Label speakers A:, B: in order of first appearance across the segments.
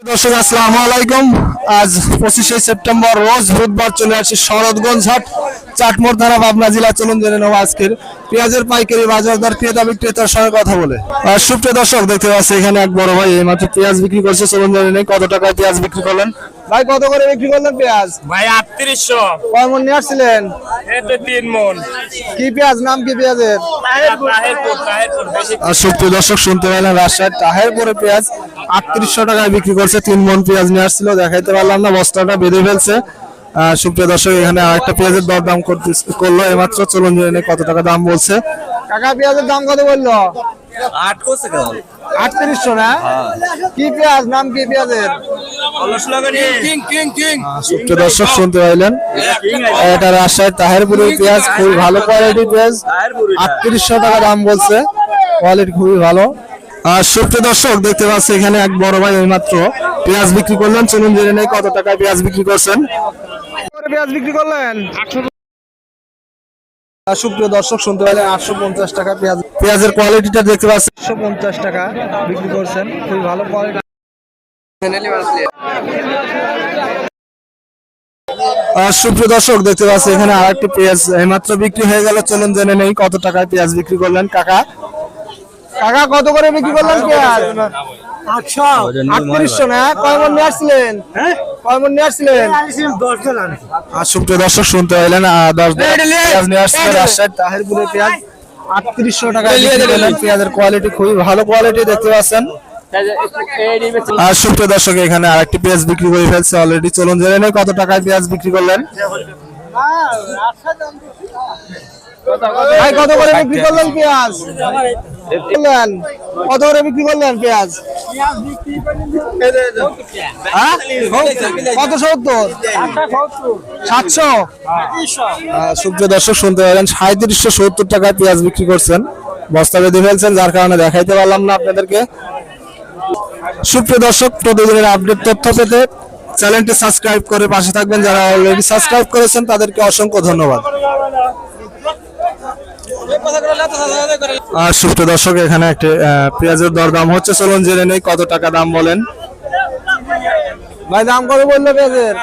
A: দর্শক আসসালামু আলাইকুম। আজ 25শে সেপ্টেম্বর রোজ বুধবার চলে আসছে শরৎগঞ্জ হাট, চাটমোড় থানা, পাবনা জেলা। চলুন জেনে নেব আজকের পেঁয়াজের পাইকারি বাজার দর, ক্রেতা বিক্রেতার সঙ্গে কথা বলে। আর সুপ্রিয় দর্শক, দেখতে পাচ্ছি এখানে এক বড় ভাই এইমাত্র পেঁয়াজ বিক্রি করছে। চলুন জেনে নেই কত টাকায় পেঁয়াজ বিক্রি করলেন। ভাই কত করে বিক্রি করলেন পেঁয়াজ?
B: ভাই 3800।
A: কয় মন নিয়ে আসছিলেন?
B: এতে 3 মন।
A: কি পেঁয়াজ, নাম কি পেঁয়াজের?
B: তাহেরপুর বেশি।
A: আর সুপ্রিয় দর্শক, শুনতে পেলেন রাজশাহীর তাহেরপুরে পেঁয়াজ 3800 টাকায় বিক্রি করছে। 3 মন পেঁয়াজ নিয়ে আসছিল, দেখাইতে পারলাম না, বস্তাটা বেঁধে ফেলছে। সুপ্রিয় দর্শক, এখানে আরেকটা পেঁয়াজের দরদাম করলো এইমাত্র। চলুন জেনে কত টাকা দাম বলছে। কাকা পেঁয়াজের দাম কত বললো?
B: 8 করছে কেন?
A: 3800 না? কি পেঁয়াজ, নাম কি পেঁয়াজের? সুপ্রিয় দর্শক, শুনতে পাইলেন এটা রাজশাহীর তাহেরপুরের পেঁয়াজ, খুবই ভালো কোয়ালিটির পেঁয়াজ। 3800 টাকা দাম বলছে, কোয়ালিটি খুবই ভালো। আর সুপ্রিয় দর্শক, দেখতে পাচ্ছি এখানে এক বড় ভাই এইমাত্র পেঁয়াজ বিক্রি করলেন। চলুন জেনে নেই কত টাকায় পেঁয়াজ বিক্রি করছেন। পেঁয়াজ বিক্রি করলেন সুপ্রিয় দর্শক, শুনতে পেলেন 850 টাকা পেঁয়াজ। পেঁয়াজের কোয়ালিটিটা দেখতে পাচ্ছেন, 150 টাকা বিক্রি করছেন, খুবই ভালো কোয়ালিটি। সুপ্রিয় দর্শক, দেখতে পাচ্ছি এখানে আরেকটি পেঁয়াজ এইমাত্র বিক্রি হয়ে গেল। চলুন জেনে নেই কত টাকায় পেঁয়াজ বিক্রি করলেন। কাকা কত করে বিক্রি করলেন পেঁয়াজ? 3800 না? কয় মন নিয়ে আসছিলেন? কয় মন নিয়ে আসছিলেন? 10 জন। আর সুপ্রিয় দর্শক, শুনতে পাইলেন 10 পেঁয়াজ নিয়ে আসছিলেন রাজশাহীর তাহেরপুরের পেঁয়াজ 3800 টাকা বিক্রি করলেন। পেঁয়াজের কোয়ালিটি খুবই ভালো কোয়ালিটি, দেখতে পাচ্ছেন। আর সুপ্রিয় দর্শক, এখানে আরেকটি পেঁয়াজ বিক্রি করে ফেলছে অলরেডি। চলুন জেনে নেই কত টাকায় পেঁয়াজ বিক্রি করলেন। ভাই কত করে বিক্রি করলেন পেঁয়াজ? কত করে বিক্রি করলেন পেঁয়াজ? কত? 70? 700? সুপ্রিয় দর্শক, শুনতে পারেন 3770 টাকায় পেঁয়াজ বিক্রি করছেন, বস্তা বেঁধে ফেলছেন, যার কারণে দেখাইতে পারলাম না আপনাদেরকে। সুপ্রিয় দর্শক, প্রতিদিনের আপডেট তথ্য পেতে চ্যানেলটি সাবস্ক্রাইব করে পাশে থাকবেন। যারা অলরেডি সাবস্ক্রাইব করেছেন তাদেরকে অসংখ্য ধন্যবাদ। আর সুপ্রিয় দর্শক, এখানে একটি পেঁয়াজের দরদাম হচ্ছে। চলুন জেনে নেই কত টাকা দাম বলেন। ভাই দাম কত বললো পেঁয়াজের?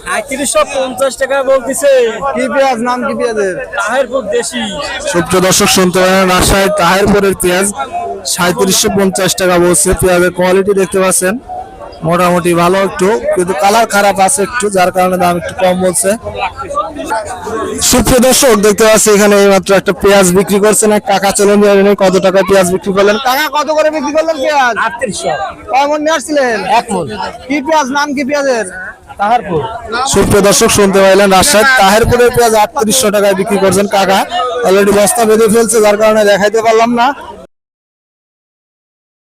B: 3750 টাকা বলতেছে।
A: কি পেঁয়াজ, নাম কি পেঁয়াজের?
B: তাহেরপুর দেশি।
A: সুপ্রিয় দর্শক, শুনতে পারেন রাজশাহীর তাহেরপুরের পেঁয়াজ 3750 টাকা বলছে। পেঁয়াজের কোয়ালিটি দেখতে পাচ্ছেন, মোটামুটি ভালো, একটু কিন্তু কালার খারাপ আছে একটু, যার কারণে দাম একটু কম বলছে। সুপ্রিয় দর্শক, দেখতে পাচ্ছি এখানে এইমাত্র একটা পেঁয়াজ বিক্রি করছেন এক কাকা। চলুন জেনে কত টাকায় পেঁয়াজ বিক্রি করলেন। কাকা কত করে বিক্রি করলেন পেঁয়াজ?
B: 3800।
A: কয় মন নিয়ে আসছিলেন?
B: 1 মন।
A: কি পেঁয়াজ, নাম কি পেঁয়াজের?
B: তাহেরপুর।
A: সুপ্রিয় দর্শক, শুনতে পাইলেন রাজশাহীর তাহেরপুরের পেঁয়াজ 3800 টাকায় বিক্রি করছেন কাকা। অলরেডি বস্তা বেঁধে ফেলছে, যার কারণে দেখাইতে পারলাম না।